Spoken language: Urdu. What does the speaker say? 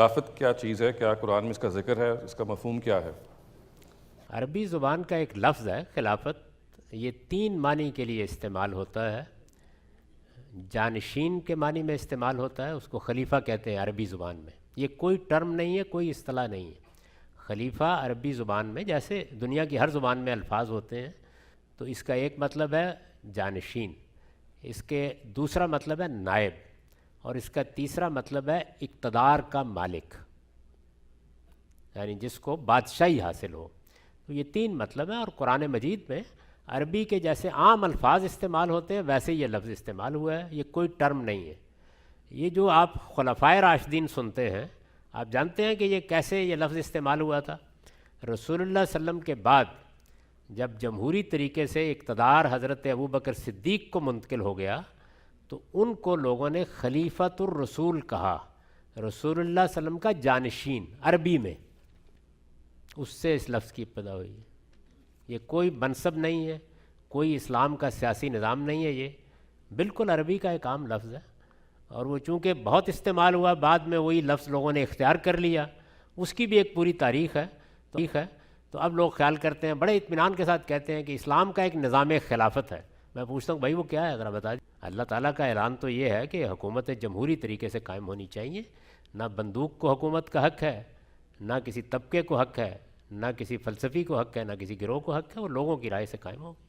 خلافت کیا چیز ہے؟ کیا قرآن میں اس کا ذکر ہے؟ اس کا مفہوم کیا ہے؟ عربی زبان کا ایک لفظ ہے خلافت، یہ 3 معنی کے لیے استعمال ہوتا ہے۔ جانشین کے معنی میں استعمال ہوتا ہے، اس کو خلیفہ کہتے ہیں عربی زبان میں۔ یہ کوئی ٹرم نہیں ہے، کوئی اصطلاح نہیں ہے۔ خلیفہ عربی زبان میں جیسے دنیا کی ہر زبان میں الفاظ ہوتے ہیں، تو اس کا ایک مطلب ہے جانشین، اس کے دوسرا مطلب ہے نائب، اور اس کا تیسرا مطلب ہے اقتدار کا مالک، یعنی جس کو بادشاہی حاصل ہو۔ تو یہ 3 مطلب ہیں، اور قرآن مجید میں عربی کے جیسے عام الفاظ استعمال ہوتے ہیں ویسے یہ لفظ استعمال ہوا ہے، یہ کوئی ٹرم نہیں ہے۔ یہ جو آپ خلفائے راشدین سنتے ہیں، آپ جانتے ہیں کہ یہ کیسے یہ لفظ استعمال ہوا تھا؟ رسول اللہ صلی اللہ علیہ وسلم کے بعد جب جمہوری طریقے سے اقتدار حضرت ابوبکر صدیق کو منتقل ہو گیا تو ان کو لوگوں نے خلیفۃ الرسول کہا، رسول اللہ صلی اللہ علیہ وسلم کا جانشین عربی میں، اس سے اس لفظ کی ابتدا ہوئی ہے۔ یہ کوئی منصب نہیں ہے، کوئی اسلام کا سیاسی نظام نہیں ہے، یہ بالکل عربی کا ایک عام لفظ ہے، اور وہ چونکہ بہت استعمال ہوا، بعد میں وہی لفظ لوگوں نے اختیار کر لیا، اس کی بھی ایک پوری تاریخ ہے۔ تو اب لوگ خیال کرتے ہیں، بڑے اطمینان کے ساتھ کہتے ہیں کہ اسلام کا ایک نظام خلافت ہے۔ میں پوچھتا ہوں بھائی وہ کیا ہے، ذرا بتا دیجیے۔ اللہ تعالیٰ کا اعلان تو یہ ہے کہ حکومت جمہوری طریقے سے قائم ہونی چاہیے، نہ بندوق کو حکومت کا حق ہے، نہ کسی طبقے کو حق ہے، نہ کسی فلسفی کو حق ہے، نہ کسی گروہ کو حق ہے، وہ لوگوں کی رائے سے قائم ہوگی۔